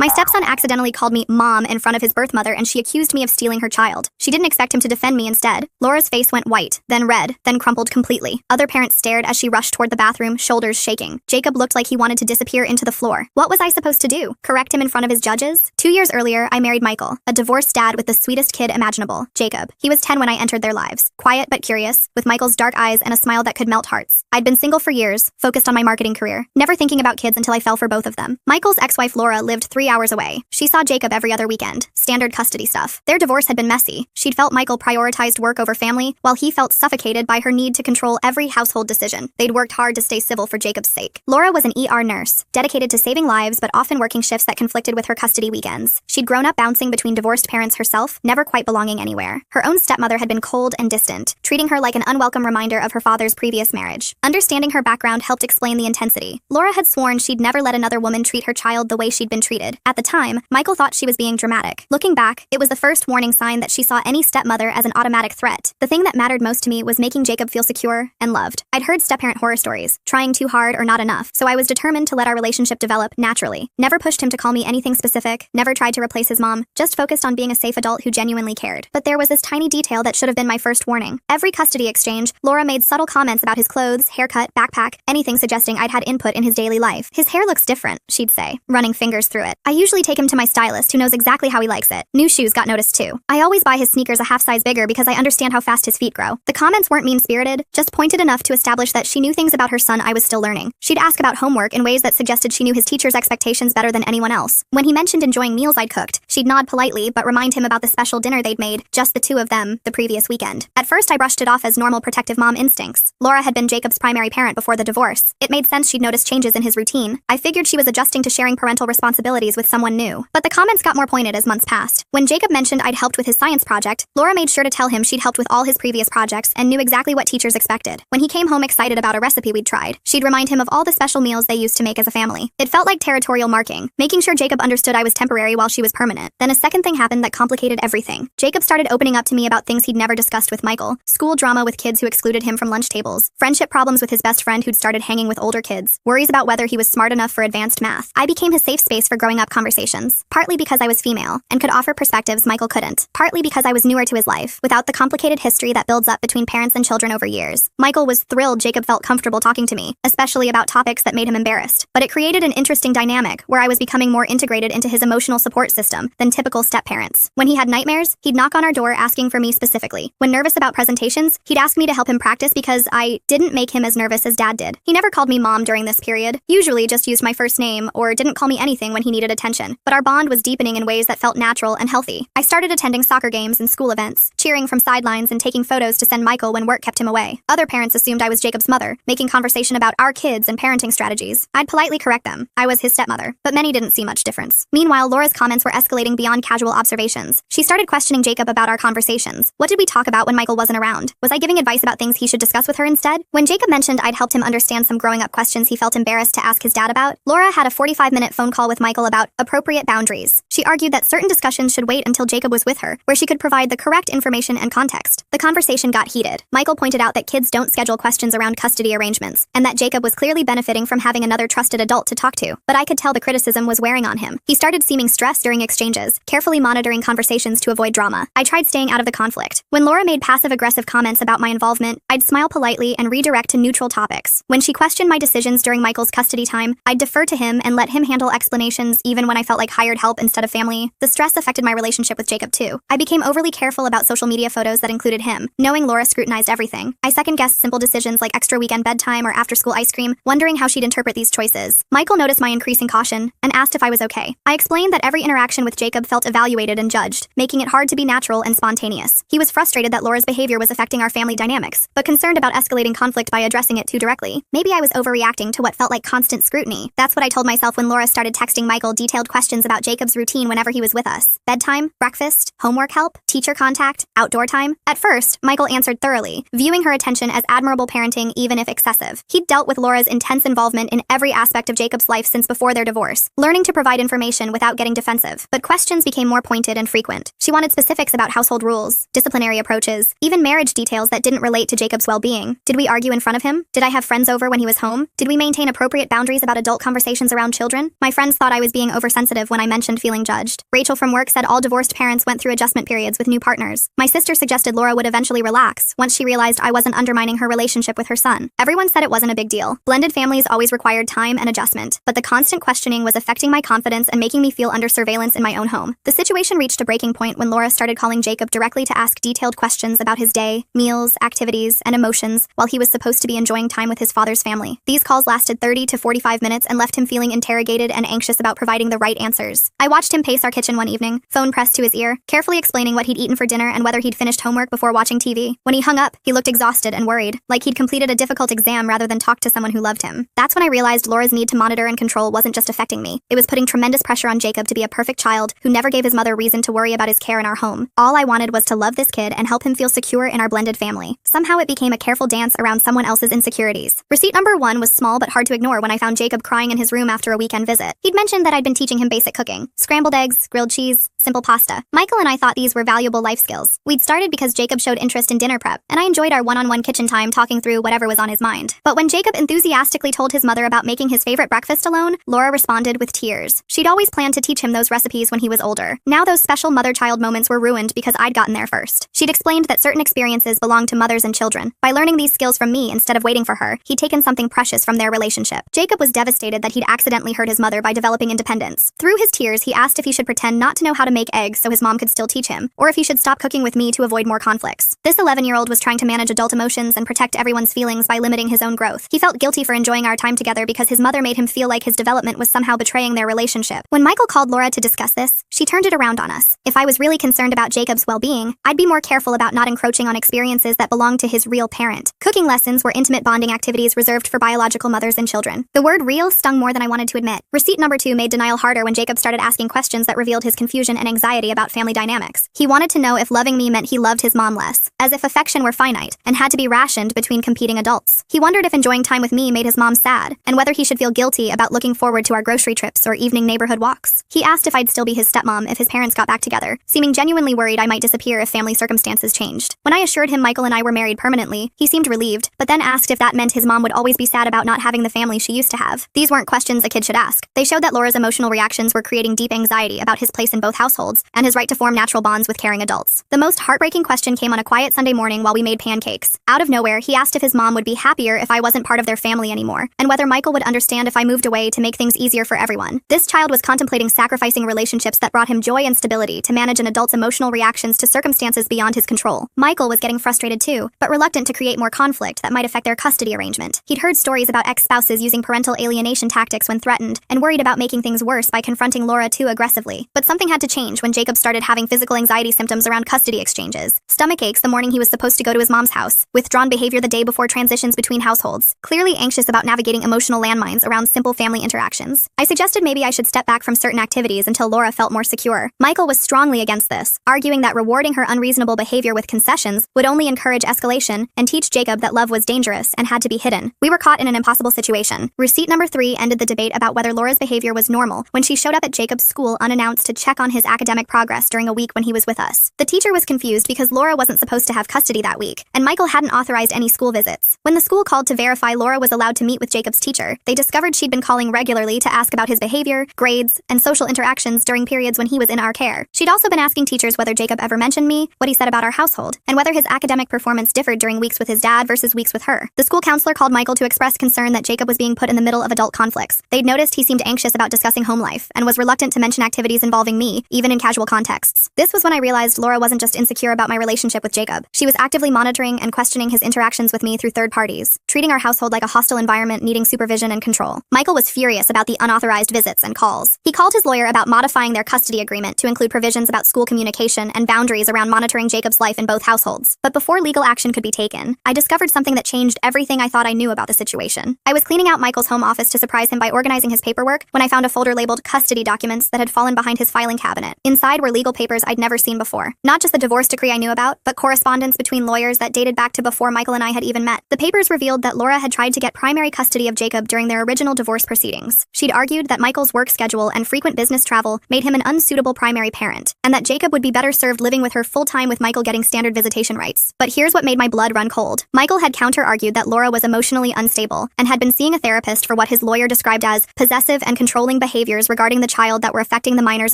My stepson accidentally called me mom in front of his birth mother and she accused me of stealing her child. She didn't expect him to defend me instead. Laura's face went white, then red, then crumpled completely. Other parents stared as she rushed toward the bathroom, shoulders shaking. Jacob looked like he wanted to disappear into the floor. What was I supposed to do? Correct him in front of his judges? 2 years earlier, I married Michael, a divorced dad with the sweetest kid imaginable, Jacob. He was 10 when I entered their lives. Quiet but curious, with Michael's dark eyes and a smile that could melt hearts. I'd been single for years, focused on my marketing career, never thinking about kids until I fell for both of them. Michael's ex-wife Laura lived 3 hours away. She saw Jacob every other weekend. Standard custody stuff. Their divorce had been messy. She'd felt Michael prioritized work over family, while he felt suffocated by her need to control every household decision. They'd worked hard to stay civil for Jacob's sake. Laura was an ER nurse, dedicated to saving lives but often working shifts that conflicted with her custody weekends. She'd grown up bouncing between divorced parents herself, never quite belonging anywhere. Her own stepmother had been cold and distant, treating her like an unwelcome reminder of her father's previous marriage. Understanding her background helped explain the intensity. Laura had sworn she'd never let another woman treat her child the way she'd been treated. At the time, Michael thought she was being dramatic. Looking back, it was the first warning sign that she saw any stepmother as an automatic threat. The thing that mattered most to me was making Jacob feel secure and loved. I'd heard stepparent horror stories, trying too hard or not enough, so I was determined to let our relationship develop naturally. Never pushed him to call me anything specific, never tried to replace his mom, just focused on being a safe adult who genuinely cared. But there was this tiny detail that should have been my first warning. Every custody exchange, Laura made subtle comments about his clothes, haircut, backpack, anything suggesting I'd had input in his daily life. His hair looks different, she'd say, running fingers through it. I usually take him to my stylist who knows exactly how he likes it. New shoes got noticed too. I always buy his sneakers a half size bigger because I understand how fast his feet grow. The comments weren't mean-spirited, just pointed enough to establish that she knew things about her son I was still learning. She'd ask about homework in ways that suggested she knew his teacher's expectations better than anyone else. When he mentioned enjoying meals I'd cooked, she'd nod politely but remind him about the special dinner they'd made, just the two of them, the previous weekend. At first I brushed it off as normal protective mom instincts. Laura had been Jacob's primary parent before the divorce. It made sense she'd noticed changes in his routine. I figured she was adjusting to sharing parental responsibilities with someone new. But the comments got more pointed as months passed. When Jacob mentioned I'd helped with his science project, Laura made sure to tell him she'd helped with all his previous projects and knew exactly what teachers expected. When he came home excited about a recipe we'd tried, she'd remind him of all the special meals they used to make as a family. It felt like territorial marking, making sure Jacob understood I was temporary while she was permanent. Then a second thing happened that complicated everything. Jacob started opening up to me about things he'd never discussed with Michael, school drama with kids who excluded him from lunch tables, friendship problems with his best friend who'd started hanging with older kids, worries about whether he was smart enough for advanced math. I became his safe space for growing up conversations, partly because I was female and could offer perspectives Michael couldn't, partly because I was newer to his life, without the complicated history that builds up between parents and children over years. Michael was thrilled Jacob felt comfortable talking to me, especially about topics that made him embarrassed. But it created an interesting dynamic where I was becoming more integrated into his emotional support system than typical step-parents. When he had nightmares, he'd knock on our door asking for me specifically. When nervous about presentations, he'd ask me to help him practice because I didn't make him as nervous as Dad did. He never called me Mom during this period, usually just used my first name or didn't call me anything when he needed attention. But our bond was deepening in ways that felt natural and healthy. I started attending soccer games and school events, cheering from sidelines and taking photos to send Michael when work kept him away. Other parents assumed I was Jacob's mother, making conversation about our kids and parenting strategies. I'd politely correct them. I was his stepmother, but many didn't see much difference. Meanwhile, Laura's comments were escalating beyond casual observations. She started questioning Jacob about our conversations. What did we talk about when Michael wasn't around? Was I giving advice about things he should discuss with her instead? When Jacob mentioned I'd helped him understand some growing up questions he felt embarrassed to ask his dad about, Laura had a 45-minute phone call with Michael about appropriate boundaries. She argued that certain discussions should wait until Jacob was with her, where she could provide the correct information and context. The conversation got heated. Michael pointed out that kids don't schedule questions around custody arrangements, and that Jacob was clearly benefiting from having another trusted adult to talk to. But I could tell the criticism was wearing on him. He started seeming stressed during exchanges, carefully monitoring conversations to avoid drama. I tried staying out of the conflict. When Laura made passive-aggressive comments about my involvement, I'd smile politely and redirect to neutral topics. When she questioned my decisions during Michael's custody time, I'd defer to him and let him handle explanations even when I felt like hired help instead of family. The stress affected my relationship with Jacob too. I became overly careful about social media photos that included him, knowing Laura scrutinized everything. I second-guessed simple decisions like extra weekend bedtime or after-school ice cream, wondering how she'd interpret these choices. Michael noticed my increasing caution and asked if I was okay. I explained that every interaction with Jacob felt evaluated and judged, making it hard to be natural and spontaneous. He was frustrated that Laura's behavior was affecting our family dynamics, but concerned about escalating conflict by addressing it too directly. Maybe I was overreacting to what felt like constant scrutiny. That's what I told myself when Laura started texting Michael detailed questions about Jacob's routine whenever he was with us. Bedtime, breakfast, homework help, teacher contact, outdoor time. At first, Michael answered thoroughly, viewing her attention as admirable parenting even if excessive. He'd dealt with Laura's intense involvement in every aspect of Jacob's life since before their divorce, learning to provide information without getting defensive. But questions became more pointed and frequent. She wanted specifics about household rules, disciplinary approaches, even marriage details that didn't relate to Jacob's well-being. Did we argue in front of him? Did I have friends over when he was home? Did we maintain appropriate boundaries about adult conversations around children? My friends thought I was being being oversensitive when I mentioned feeling judged. Rachel from work said all divorced parents went through adjustment periods with new partners. My sister suggested Laura would eventually relax once she realized I wasn't undermining her relationship with her son. Everyone said it wasn't a big deal. Blended families always required time and adjustment, but the constant questioning was affecting my confidence and making me feel under surveillance in my own home. The situation reached a breaking point when Laura started calling Jacob directly to ask detailed questions about his day, meals, activities, and emotions while he was supposed to be enjoying time with his father's family. These calls lasted 30 to 45 minutes and left him feeling interrogated and anxious about providing the right answers. I watched him pace our kitchen one evening, phone pressed to his ear, carefully explaining what he'd eaten for dinner and whether he'd finished homework before watching TV. When he hung up, he looked exhausted and worried, like he'd completed a difficult exam rather than talked to someone who loved him. That's when I realized Laura's need to monitor and control wasn't just affecting me. It was putting tremendous pressure on Jacob to be a perfect child who never gave his mother reason to worry about his care in our home. All I wanted was to love this kid and help him feel secure in our blended family. Somehow it became a careful dance around someone else's insecurities. Receipt number 1 was small but hard to ignore when I found Jacob crying in his room after a weekend visit. He'd mentioned that I'd been teaching him basic cooking: scrambled eggs, grilled cheese, simple pasta. Michael and I thought these were valuable life skills. We'd started because Jacob showed interest in dinner prep, and I enjoyed our one-on-one kitchen time talking through whatever was on his mind. But when Jacob enthusiastically told his mother about making his favorite breakfast alone, Laura responded with tears. She'd always planned to teach him those recipes when he was older. Now those special mother-child moments were ruined because I'd gotten there first. She'd explained that certain experiences belong to mothers and children. By learning these skills from me instead of waiting for her, he'd taken something precious from their relationship. Jacob was devastated that he'd accidentally hurt his mother by developing independence. Through his tears, he asked if he should pretend not to know how to make eggs so his mom could still teach him, or if he should stop cooking with me to avoid more conflicts. This 11-year-old was trying to manage adult emotions and protect everyone's feelings by limiting his own growth. He felt guilty for enjoying our time together because his mother made him feel like his development was somehow betraying their relationship. When Michael called Laura to discuss this, she turned it around on us. If I was really concerned about Jacob's well-being, I'd be more careful about not encroaching on experiences that belonged to his real parent. Cooking lessons were intimate bonding activities reserved for biological mothers and children. The word real stung more than I wanted to admit. Receipt number 2 made denial harder when Jacob started asking questions that revealed his confusion and anxiety about family dynamics. He wanted to know if loving me meant he loved his mom less, as if affection were finite and had to be rationed between competing adults. He wondered if enjoying time with me made his mom sad, and whether he should feel guilty about looking forward to our grocery trips or evening neighborhood walks. He asked if I'd still be his stepmom if his parents got back together, seeming genuinely worried I might disappear if family circumstances changed. When I assured him Michael and I were married permanently, he seemed relieved, but then asked if that meant his mom would always be sad about not having the family she used to have. These weren't questions a kid should ask. They showed that Laura's emotional reactions were creating deep anxiety about his place in both households and his right to form natural bonds with caring adults. The most heartbreaking question came on a quiet Sunday morning while we made pancakes. Out of nowhere, he asked if his mom would be happier if I wasn't part of their family anymore, and whether Michael would understand if I moved away to make things easier for everyone. This child was contemplating sacrificing relationships that brought him joy and stability to manage an adult's emotional reactions to circumstances beyond his control. Michael was getting frustrated too, but reluctant to create more conflict that might affect their custody arrangement. He'd heard stories about ex-spouses using parental alienation tactics when threatened, and worried about making things worse by confronting Laura too aggressively. But something had to change when Jacob started having physical anxiety symptoms around custody exchanges. Stomach aches the morning he was supposed to go to his mom's house, withdrawn behavior the day before transitions between households, clearly anxious about navigating emotional landmines around simple family interactions. I suggested maybe I should step back from certain activities until Laura felt more secure. Michael was strongly against this, arguing that rewarding her unreasonable behavior with concessions would only encourage escalation and teach Jacob that love was dangerous and had to be hidden. We were caught in an impossible situation. Receipt number 3 ended the debate about whether Laura's behavior was normal when she showed up at Jacob's school unannounced to check on his academic progress during a week when he was with us. The teacher was confused because Laura wasn't supposed to have custody that week, and Michael hadn't authorized any school visits. When the school called to verify Laura was allowed to meet with Jacob's teacher, they discovered she'd been calling regularly to ask about his behavior, grades, and social interactions during periods when he was in our care. She'd also been asking teachers whether Jacob ever mentioned me, what he said about our household, and whether his academic performance differed during weeks with his dad versus weeks with her. The school counselor called Michael to express concern that Jacob was being put in the middle of adult conflicts. They'd noticed he seemed anxious about discussing home life and was reluctant to mention activities involving me, even in casual contexts. This was when I realized Laura wasn't just insecure about my relationship with Jacob. She was actively monitoring and questioning his interactions with me through third parties, treating our household like a hostile environment needing supervision and control. Michael was furious about the unauthorized visits and calls. He called his lawyer about modifying their custody agreement to include provisions about school communication and boundaries around monitoring Jacob's life in both households. But before legal action could be taken, I discovered something that changed everything I thought I knew about the situation. I was cleaning out Michael's home office to surprise him by organizing his paperwork when I found a folder labeled custody documents that had fallen behind his filing cabinet. Inside were legal papers I'd never seen before. Not just the divorce decree I knew about, but court correspondence between lawyers that dated back to before Michael and I had even met. The papers revealed that Laura had tried to get primary custody of Jacob during their original divorce proceedings. She'd argued that Michael's work schedule and frequent business travel made him an unsuitable primary parent, and that Jacob would be better served living with her full-time with Michael getting standard visitation rights. But here's what made my blood run cold. Michael had counter-argued that Laura was emotionally unstable and had been seeing a therapist for what his lawyer described as possessive and controlling behaviors regarding the child that were affecting the minor's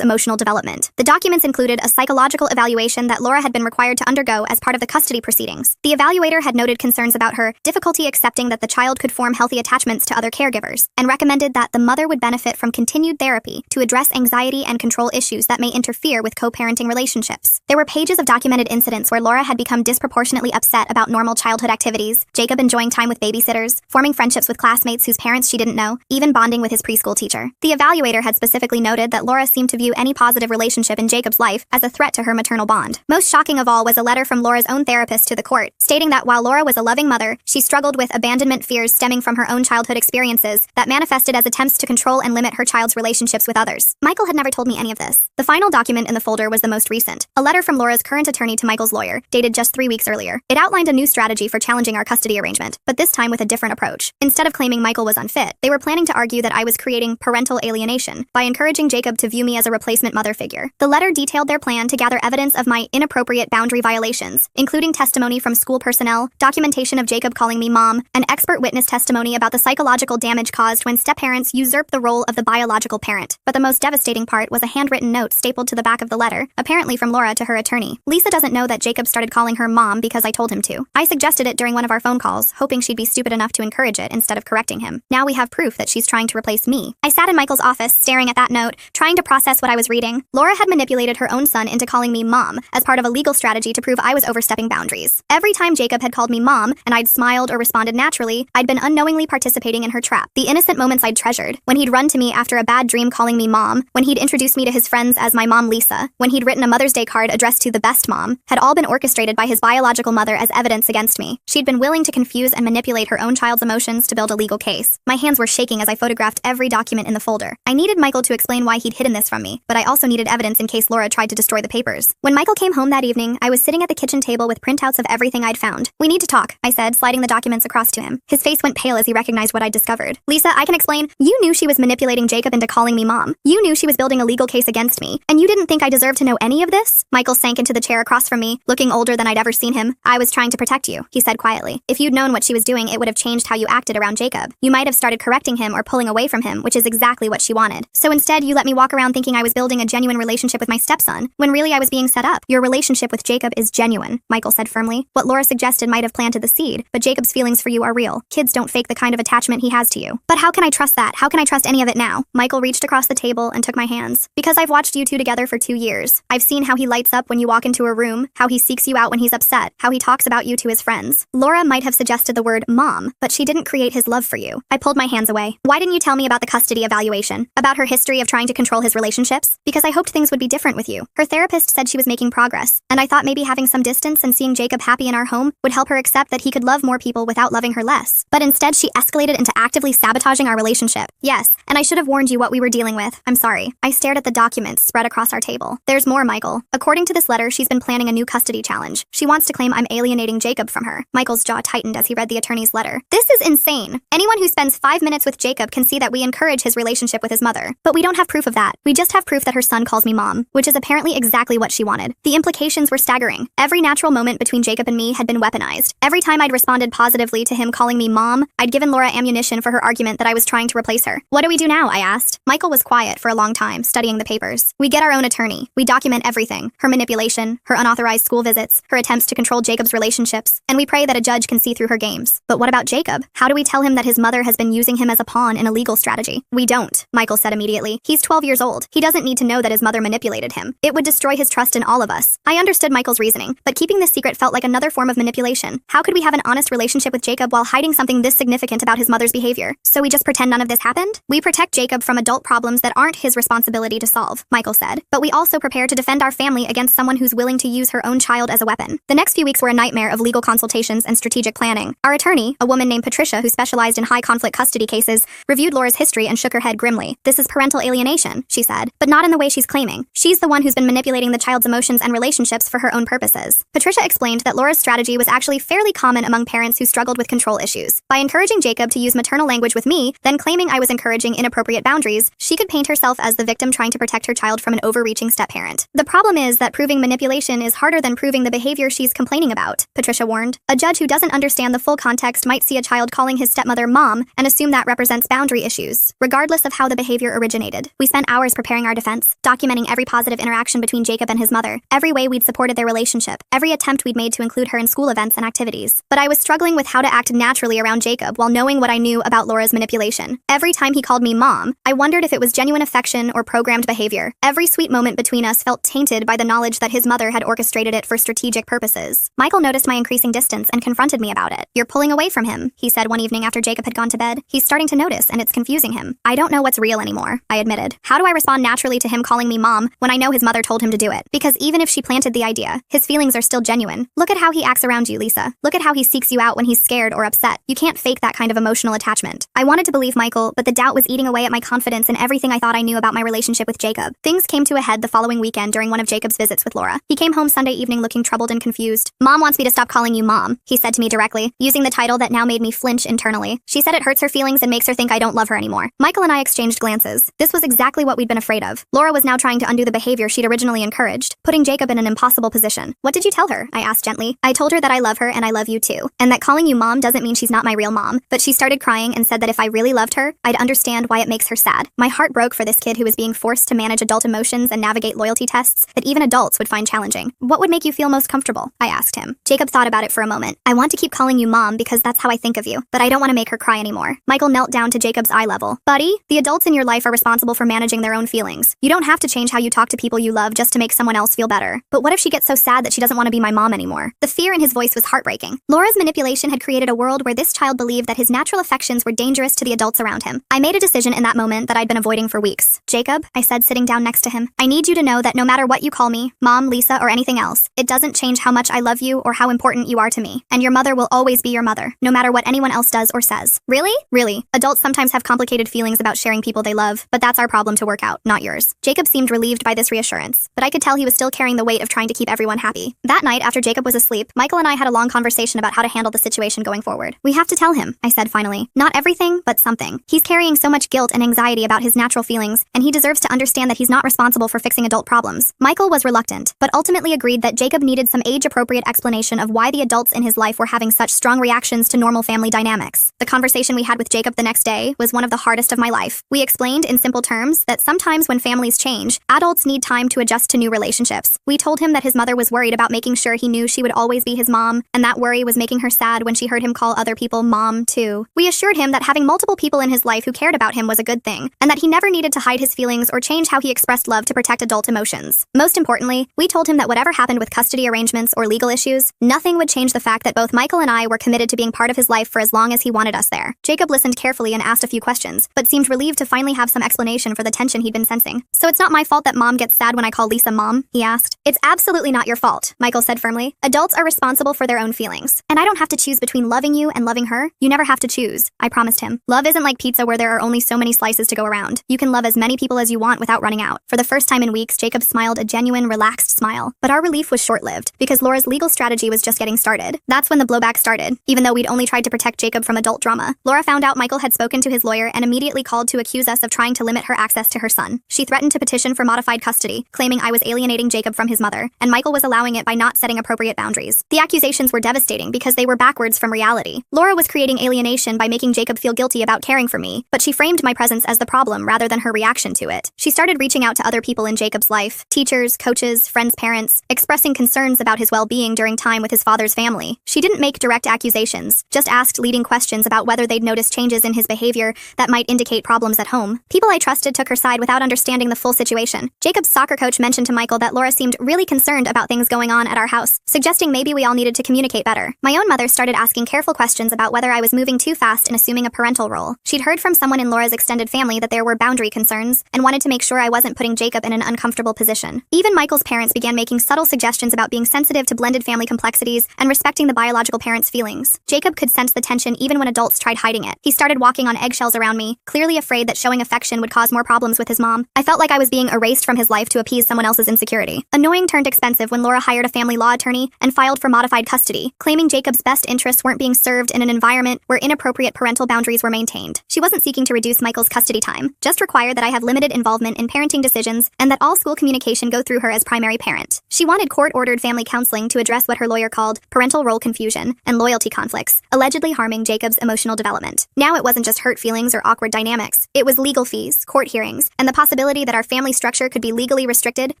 emotional development. The documents included a psychological evaluation that Laura had been required to undergo as part of the custody proceedings. The evaluator had noted concerns about her difficulty accepting that the child could form healthy attachments to other caregivers, and recommended that the mother would benefit from continued therapy to address anxiety and control issues that may interfere with co-parenting relationships. There were pages of documented incidents where Laura had become disproportionately upset about normal childhood activities, Jacob enjoying time with babysitters, forming friendships with classmates whose parents she didn't know, even bonding with his preschool teacher. The evaluator had specifically noted that Laura seemed to view any positive relationship in Jacob's life as a threat to her maternal bond. Most shocking of all was a letter from Laura's own therapist to the court, stating that while Laura was a loving mother, she struggled with abandonment fears stemming from her own childhood experiences that manifested as attempts to control and limit her child's relationships with others. Michael had never told me any of this. The final document in the folder was the most recent, a letter from Laura's current attorney to Michael's lawyer, dated just 3 weeks earlier. It outlined a new strategy for challenging our custody arrangement, but this time with a different approach. Instead of claiming Michael was unfit, they were planning to argue that I was creating parental alienation by encouraging Jacob to view me as a replacement mother figure. The letter detailed their plan to gather evidence of my inappropriate boundary violations, including testimony from school personnel, documentation of Jacob calling me mom, and expert witness testimony about the psychological damage caused when step-parents usurp the role of the biological parent. But the most devastating part was a handwritten note stapled to the back of the letter, apparently from Laura to her attorney. Lisa doesn't know that Jacob started calling her mom because I told him to. I suggested it during one of our phone calls, hoping she'd be stupid enough to encourage it instead of correcting him. Now we have proof that she's trying to replace me. I sat in Michael's office, staring at that note, trying to process what I was reading. Laura had manipulated her own son into calling me mom as part of a legal strategy to prove I was overstepping boundaries. Every time Jacob had called me mom, and I'd smiled or responded naturally, I'd been unknowingly participating in her trap. The innocent moments I'd treasured, when he'd run to me after a bad dream calling me mom, when he'd introduced me to his friends as my mom Lisa, when he'd written a Mother's Day card addressed to the best mom, had all been orchestrated by his biological mother as evidence against me. She'd been willing to confuse and manipulate her own child's emotions to build a legal case. My hands were shaking as I photographed every document in the folder. I needed Michael to explain why he'd hidden this from me, but I also needed evidence in case Laura tried to destroy the papers. When Michael came home that evening, I was sitting at the kitchen table with printouts of everything I'd found. "We need to talk," I said, sliding the documents across to him. His face went pale as he recognized what I'd discovered. "Lisa, I can explain. You knew she was manipulating Jacob into calling me mom. You knew she was building a legal case against me, and you didn't think I deserved to know any of this?" Michael sank into the chair across from me, looking older than I'd ever seen him. "I was trying to protect you," he said quietly. "If you'd known what she was doing, it would have changed how you acted around Jacob. You might have started correcting him or pulling away from him, which is exactly what she wanted. So instead, you let me walk around thinking I was building a genuine relationship with my stepson, when really I was being set up. Your relationship with Jacob is genuine," Michael said firmly. "What Laura suggested might have planted the seed, but Jacob's feelings for you are real. Kids don't fake the kind of attachment he has to you." "But how can I trust that? How can I trust any of it now?" Michael reached across the table and took my hands. "Because I've watched you two together for 2 years. I've seen how he lights up when you walk into a room, how he seeks you out when he's upset, how he talks about you to his friends. Laura might have suggested the word mom, but she didn't create his love for you." I pulled my hands away. "Why didn't you tell me about the custody evaluation? About her history of trying to control his relationships? Because I hoped things would be different with you. Her therapist said she was making progress, and I thought maybe having some distance and seeing Jacob happy in our home would help her accept that he could love more people without loving her less. But instead, she escalated into actively sabotaging our relationship. Yes, and I should have warned you what we were dealing with. I'm sorry." I stared at the documents spread across our table. "There's more, Michael. According to this letter, she's been planning a new custody challenge. She wants to claim I'm alienating Jacob from her." Michael's jaw tightened as he read the attorney's letter. "This is insane. Anyone who spends 5 minutes with Jacob can see that we encourage his relationship with his mother. But we don't have proof of that. We just have proof that her son calls me mom, which is apparently exactly what she wanted." The implications were staggering. Every natural moment between Jacob and me had been weaponized. Every time I'd responded positively to him calling me mom, I'd given Laura ammunition for her argument that I was trying to replace her. "What do we do now?" I asked. Michael was quiet for a long time, studying the papers. "We get our own attorney. We document everything. Her manipulation, her unauthorized school visits, her attempts to control Jacob's relationships, and we pray that a judge can see through her games. But what about Jacob? How do we tell him that his mother has been using him as a pawn in a legal strategy?" "We don't," Michael said immediately. "He's 12 years old. He doesn't need to know that his mother manipulated him. It would destroy his trust in all of us." I understood Michael's reasoning, but keeping this secret felt like another form of manipulation. How could we have an honest relationship with Jacob while hiding something this significant about his mother's behavior? "So we just pretend none of this happened? We protect Jacob from adult problems that aren't his responsibility to solve," Michael said. "But we also prepare to defend our family against someone who's willing to use her own child as a weapon." The next few weeks were a nightmare of legal consultations and strategic planning. Our attorney, a woman named Patricia who specialized in high-conflict custody cases, reviewed Laura's history and shook her head grimly. "This is parental alienation," she said, "but not in the way she's claiming. She's the one who's been manipulating the child's emotions and relationships for her own purposes. was. Patricia explained that Laura's strategy was actually fairly common among parents who struggled with control issues. By encouraging Jacob to use maternal language with me, then claiming I was encouraging inappropriate boundaries, she could paint herself as the victim trying to protect her child from an overreaching step-parent. The problem is that proving manipulation is harder than proving the behavior she's complaining about, Patricia warned. A judge who doesn't understand the full context might see a child calling his stepmother mom and assume that represents boundary issues, regardless of how the behavior originated. We spent hours preparing our defense, documenting every positive interaction between Jacob and his mother, every way we'd supported their relationship, every attempt we'd made to include her in school events and activities. But I was struggling with how to act naturally around Jacob while knowing what I knew about Laura's manipulation. Every time he called me mom, I wondered if it was genuine affection or programmed behavior. Every sweet moment between us felt tainted by the knowledge that his mother had orchestrated it for strategic purposes. Michael noticed my increasing distance and confronted me about it. "You're pulling away from him," he said one evening after Jacob had gone to bed. "He's starting to notice, and it's confusing him." "I don't know what's real anymore," I admitted. "How do I respond naturally to him calling me mom when I know his mother told him to do it? Because even if she planted the idea, his feelings are still genuine. Look at how he acts around you, Lisa. Look at how he seeks you out when he's scared or upset. You can't fake that kind of emotional attachment." I wanted to believe Michael, but the doubt was eating away at my confidence in everything I thought I knew about my relationship with Jacob. Things came to a head the following weekend during one of Jacob's visits with Laura. He came home Sunday evening looking troubled and confused. "Mom wants me to stop calling you mom," he said to me directly, using the title that now made me flinch internally. "She said it hurts her feelings and makes her think I don't love her anymore." Michael and I exchanged glances. This was exactly what we'd been afraid of. Laura was now trying to undo the behavior she'd originally encouraged, putting Jacob in an impossible position. "What did you tell her?" I asked gently. "I told her that I love her and I love you too, and that calling you mom doesn't mean she's not my real mom." But she started crying and said that if I really loved her, I'd understand why it makes her sad. My heart broke for this kid who was being forced to manage adult emotions and navigate loyalty tests that even adults would find challenging. "What would make you feel most comfortable?" I asked him. Jacob thought about it for a moment. "I want to keep calling you mom because that's how I think of you, but I don't want to make her cry anymore." Michael knelt down to Jacob's eye level. "Buddy, the adults in your life are responsible for managing their own feelings. You don't have to change how you talk to people you love just to make someone else feel better." "But what if she gets so sad that she doesn't want to be my mom anymore?" The fear in his voice was heartbreaking. Laura's manipulation had created a world where this child believed that his natural affections were dangerous to the adults around him. I made a decision in that moment that I'd been avoiding for weeks. "Jacob," I said, sitting down next to him, "I need you to know that no matter what you call me, Mom, Lisa, or anything else, it doesn't change how much I love you or how important you are to me. And your mother will always be your mother, no matter what anyone else does or says." "Really?" "Really. Adults sometimes have complicated feelings about sharing people they love, but that's our problem to work out, not yours." Jacob seemed relieved by this reassurance, but I could tell he was still carrying the weight of trying to keep everyone happy. That night, after Jacob was asleep, Michael and I had a long conversation about how to handle the situation going forward. "We have to tell him," I said finally. "Not everything, but something. He's carrying so much guilt and anxiety about his natural feelings, and he deserves to understand that he's not responsible for fixing adult problems." Michael was reluctant, but ultimately agreed that Jacob needed some age-appropriate explanation of why the adults in his life were having such strong reactions to normal family dynamics. The conversation we had with Jacob the next day was one of the hardest of my life. We explained in simple terms that sometimes when families change, adults need time to adjust to new relationships. We told him that his mother was worried about making sure he knew she would always be his mom, and that worry was making her sad when she heard him call other people mom too. We assured him that having multiple people in his life who cared about him was a good thing, and that he never needed to hide his feelings or change how he expressed love to protect adult emotions. Most importantly, we told him that whatever happened with custody arrangements or legal issues, nothing would change the fact that both Michael and I were committed to being part of his life for as long as he wanted us there. Jacob listened carefully and asked a few questions, but seemed relieved to finally have some explanation for the tension he'd been sensing. "So it's not my fault that Mom gets sad when I call Lisa mom?" he asked. "It's absolutely not your fault," Michael said firmly. "Adults are responsible for their own feelings. And I don't have to choose between loving you and loving her. You never have to choose," I promised him. "Love isn't like pizza where there are only so many slices to go around. You can love as many people as you want without running out." For the first time in weeks, Jacob smiled a genuine, relaxed smile. But our relief was short-lived, because Laura's legal strategy was just getting started. That's when the blowback started. Even though we'd only tried to protect Jacob from adult drama, Laura found out Michael had spoken to his lawyer and immediately called to accuse us of trying to limit her access to her son. She threatened to petition for modified custody, claiming I was alienating Jacob from his mother, and Michael was allowing it by not setting appropriate boundaries. The accusations were devastating because they were backwards from reality. Laura was creating alienation by making Jacob feel guilty about caring for me, but she framed my presence as the problem rather than her reaction to it. She started reaching out to other people in Jacob's life, teachers, coaches, friends' parents, expressing concerns about his well-being during time with his father's family. She didn't make direct accusations, just asked leading questions about whether they'd noticed changes in his behavior that might indicate problems at home. People I trusted took her side without understanding the full situation. Jacob's soccer coach mentioned to Michael that Laura seemed really concerned about things going on at our house, suggesting maybe we all needed to communicate better. My own mother started asking careful questions about whether I was moving too fast in assuming a parental role. She'd heard from someone in Laura's extended family that there were boundary concerns and wanted to make sure I wasn't putting Jacob in an uncomfortable position. Even Michael's parents began making subtle suggestions about being sensitive to blended family complexities and respecting the biological parents' feelings. Jacob could sense the tension even when adults tried hiding it. He started walking on eggshells around me, clearly afraid that showing affection would cause more problems with his mom. I felt like I was being erased from his life to appease someone else's insecurity. Annoying turned expensive when Laura hired hired a family law attorney and filed for modified custody, claiming Jacob's best interests weren't being served in an environment where inappropriate parental boundaries were maintained. She wasn't seeking to reduce Michael's custody time, just required that I have limited involvement in parenting decisions and that all school communication go through her as primary parent. She wanted court-ordered family counseling to address what her lawyer called parental role confusion and loyalty conflicts, allegedly harming Jacob's emotional development. Now it wasn't just hurt feelings or awkward dynamics. It was legal fees, court hearings, and the possibility that our family structure could be legally restricted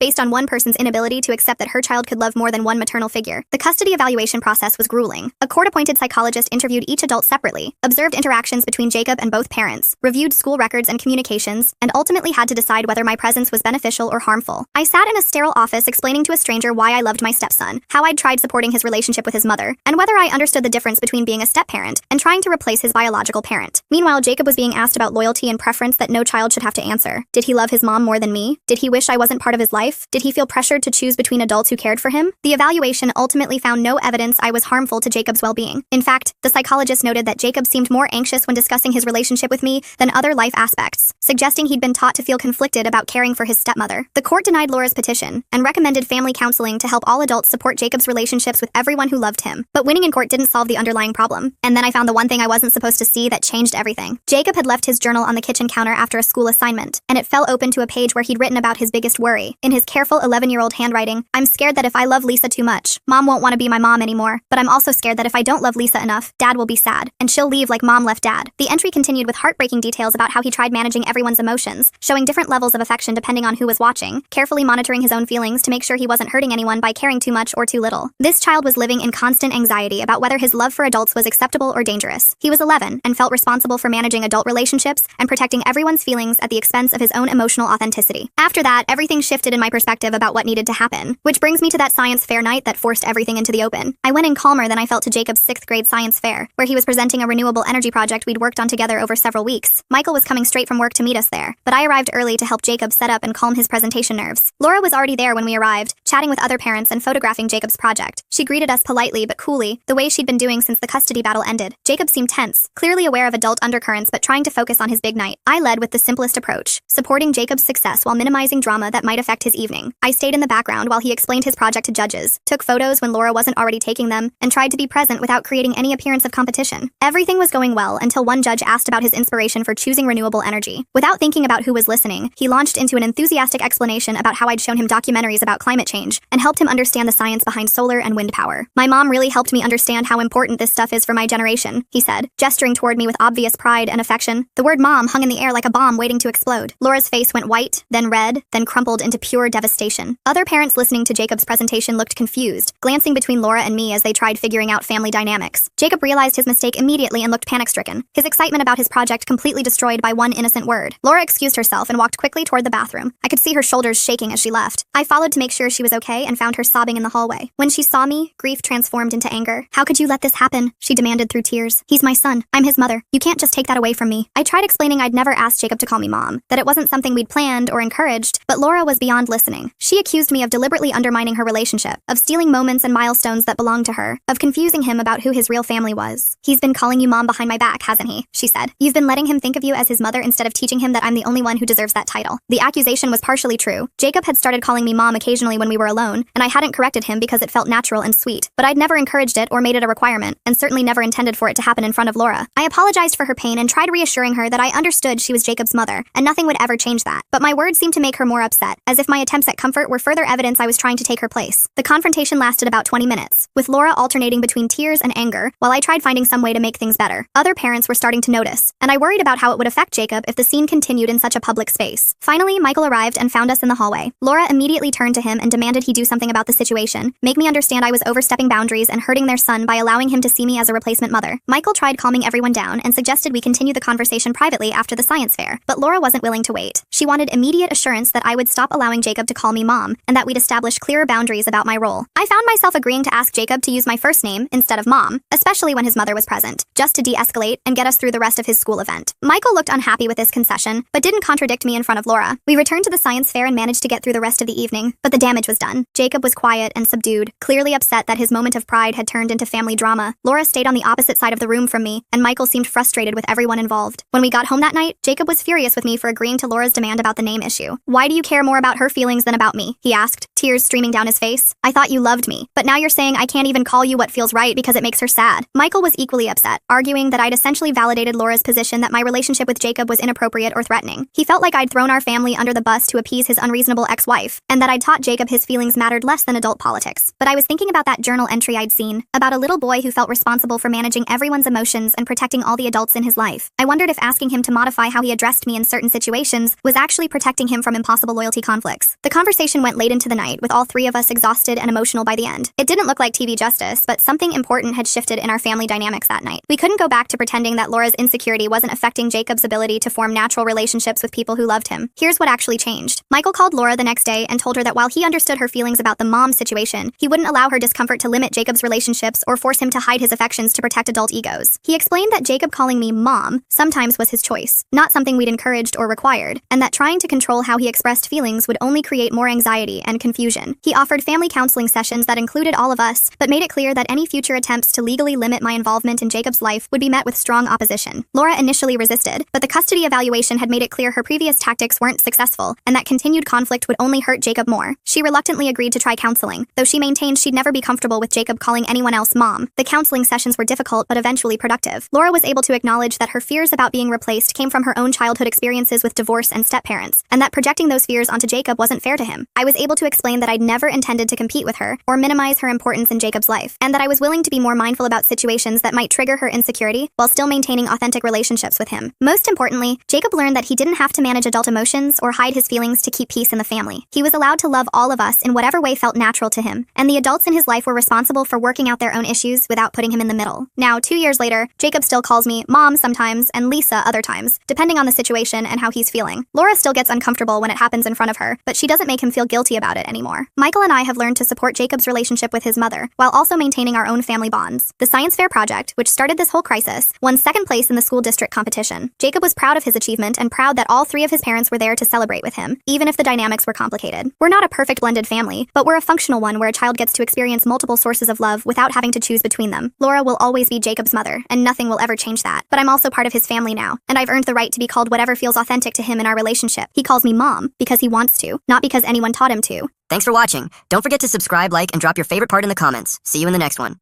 based on one person's inability to accept that her child could love more than one maternal figure. The custody evaluation process was grueling. A court-appointed psychologist interviewed each adult separately, observed interactions between Jacob and both parents, reviewed school records and communications, and ultimately had to decide whether my presence was beneficial or harmful. I sat in a sterile office explaining to a stranger why I loved my stepson, how I'd tried supporting his relationship with his mother, and whether I understood the difference between being a step-parent and trying to replace his biological parent. Meanwhile, Jacob was being asked about loyalty and preference that no child should have to answer. Did he love his mom more than me? Did he wish I wasn't part of his life? Did he feel pressured to choose between adults who cared for him? The evaluation ultimately found no evidence I was harmful to Jacob's well-being. In fact, the psychologist noted that Jacob seemed more anxious when discussing his relationship with me than other life aspects, suggesting he'd been taught to feel conflicted about caring for his stepmother. The court denied Laura's petition and recommended family counseling to help all adults support Jacob's relationships with everyone who loved him. But winning in court didn't solve the underlying problem. And then I found the one thing I wasn't supposed to see that changed everything. Jacob had left his journal on the kitchen counter after a school assignment, and it fell open to a page where he'd written about his biggest worry. In his careful 11-year-old handwriting, "I'm scared that if I love Lisa too much, Mom won't want to be my mom anymore. But I'm also scared that if I don't love Lisa enough, Dad will be sad, and she'll leave like Mom left Dad." The entry continued with heartbreaking details about how he tried managing everyone's emotions, showing different levels of affection depending on who was watching, carefully monitoring his own feelings to make sure he wasn't hurting anyone by caring too much or too little. This child was living in constant anxiety about whether his love for adults was acceptable or dangerous. He was 11 and felt responsible for managing adult relationships and protecting everyone's feelings at the expense of his own emotional authenticity. After that, everything shifted in my perspective about what needed to happen, which brings me to that science fair night that forced everything into the open. I went in calmer than I felt to Jacob's 6th grade science fair, where he was presenting a renewable energy project we'd worked on together over several weeks. Michael was coming straight from work to meet us there, but I arrived early to help Jacob set up and calm his presentation nerves. Laura was already there when we arrived, chatting with other parents and photographing Jacob's project. She greeted us politely but coolly, the way she'd been doing since the custody battle ended. Jacob seemed tense, clearly aware of adult undercurrents but trying to focus on his big night. I led with the simplest approach, supporting Jacob's success while minimizing drama that might affect his evening. I stayed in the background while he explained his project to judges, took photos when Laura wasn't already taking them, and tried to be present without creating any appearance of competition. Everything was going well until one judge asked about his inspiration for choosing renewable energy. Without thinking about who was listening, he launched into an enthusiastic explanation about how I'd shown him documentaries about climate change and helped him understand the science behind solar and wind power. "My mom really helped me understand how important this stuff is for my generation," he said, gesturing toward me with obvious pride and affection. The word mom hung in the air like a bomb waiting to explode. Laura's face went white, then red, then crumpled into pure devastation. Other parents listening to Jacob's presentation looked confused, glancing between Laura and me as they tried figuring out family dynamics. Jacob realized his mistake immediately and looked panic-stricken, his excitement about his project completely destroyed by one innocent word. Laura excused herself and walked quickly toward the bathroom. I could see her shoulders shaking as she left. I followed to make sure she was okay and found her sobbing in the hallway. When she saw me, grief transformed into anger. "How could you let this happen?" she demanded through tears. "He's my son. I'm his mother. You can't just take that away from me." I tried explaining I'd never asked Jacob to call me mom, that it wasn't something we'd planned or encouraged, but Laura was beyond listening. She accused me of deliberately undermining her relationship, of stealing moments and milestones that belonged to her, of confusing him about who his real family was. "He's been calling you mom behind my back, hasn't he?" she said. "You've been letting him think of you as his mother instead of teaching him that I'm the only one who deserves that title." The accusation was partially true. Jacob had started calling me mom occasionally when we were alone, and I hadn't corrected him because it felt natural and sweet. But I'd never encouraged it or made it a requirement, and certainly never intended for it to happen in front of Laura. I apologized for her pain and tried reassuring her that I understood she was Jacob's mother, and nothing would ever change that. But my words seemed to make her more upset, as if my attempts at comfort were further evidence I was trying to take her place. The confrontation lasted about 20 minutes, with Laura alternating between tears and anger, while I tried finding some way to make things better. Other parents were starting to notice, and I worried about how it would affect Jacob if the scene continued in such a public space. Finally, Michael arrived and found us in the hallway. Laura immediately turned to him and demanded he do something about the situation, make me understand I was overstepping boundaries and hurting their son by allowing him to see me as a replacement mother. Michael tried calming everyone down and suggested we continue the conversation privately after the science fair, but Laura wasn't willing to wait. She wanted immediate assurance that I would stop allowing Jacob to call me mom, and that we'd establish clearer boundaries about my role. I found myself agreeing to ask Jacob to use my first name instead of mom, especially when his mother was present, just to de-escalate and get us through the rest of his school event. Michael looked unhappy with this concession, but didn't contradict me in front of Laura. We returned to the science fair and managed to get through the rest of the evening, but the damage was done. Jacob was quiet and subdued, clearly upset that his moment of pride had turned into family drama. Laura stayed on the opposite side of the room from me, and Michael seemed frustrated with everyone involved. When we got home that night, Jacob was furious with me for agreeing to Laura's demand about the name issue. "Why do you care more about her feelings than about me?" he asked, tears streaming down his face. face. I thought you loved me, but now you're saying I can't even call you what feels right because it makes her sad. Michael was equally upset, arguing that I'd essentially validated Laura's position that my relationship with Jacob was inappropriate or threatening. He felt like I'd thrown our family under the bus to appease his unreasonable ex-wife, and that I'd taught Jacob his feelings mattered less than adult politics. But I was thinking about that journal entry I'd seen, about a little boy who felt responsible for managing everyone's emotions and protecting all the adults in his life. I wondered if asking him to modify how he addressed me in certain situations was actually protecting him from impossible loyalty conflicts. The conversation went late into the night, with all three of us exhausted and emotional by the end. It didn't look like TV justice, but something important had shifted in our family dynamics that night. We couldn't go back to pretending that Laura's insecurity wasn't affecting Jacob's ability to form natural relationships with people who loved him. Here's what actually changed. Michael called Laura the next day and told her that while he understood her feelings about the mom situation, he wouldn't allow her discomfort to limit Jacob's relationships or force him to hide his affections to protect adult egos. He explained that Jacob calling me mom sometimes was his choice, not something we'd encouraged or required, and that trying to control how he expressed feelings would only create more anxiety and confusion. He offered family counseling sessions that included all of us, but made it clear that any future attempts to legally limit my involvement in Jacob's life would be met with strong opposition. Laura initially resisted, but the custody evaluation had made it clear her previous tactics weren't successful, and that continued conflict would only hurt Jacob more. She reluctantly agreed to try counseling, though she maintained she'd never be comfortable with Jacob calling anyone else mom. The counseling sessions were difficult but eventually productive. Laura was able to acknowledge that her fears about being replaced came from her own childhood experiences with divorce and step-parents, and that projecting those fears onto Jacob wasn't fair to him. I was able to explain that I'd never intended to compete with her or minimize her importance in Jacob's life, and that I was willing to be more mindful about situations that might trigger her insecurity while still maintaining authentic relationships with him. Most importantly, Jacob learned that he didn't have to manage adult emotions or hide his feelings to keep peace in the family. He was allowed to love all of us in whatever way felt natural to him, and the adults in his life were responsible for working out their own issues without putting him in the middle. Now, 2 years later, Jacob still calls me mom sometimes and Lisa other times, depending on the situation and how he's feeling. Laura still gets uncomfortable when it happens in front of her, but she doesn't make him feel guilty about it anymore. Michael and I have learned to support Jacob's relationship with his mother, while also maintaining our own family bonds. The science fair project, which started this whole crisis, won second place in the school district competition. Jacob was proud of his achievement and proud that all three of his parents were there to celebrate with him, even if the dynamics were complicated. We're not a perfect blended family, but we're a functional one where a child gets to experience multiple sources of love without having to choose between them. Laura will always be Jacob's mother, and nothing will ever change that. But I'm also part of his family now, and I've earned the right to be called whatever feels authentic to him in our relationship. He calls me mom because he wants to, not because anyone taught him to. Thanks for watching. Don't forget to subscribe, like, and drop your favorite part in the comments. See you in the next one.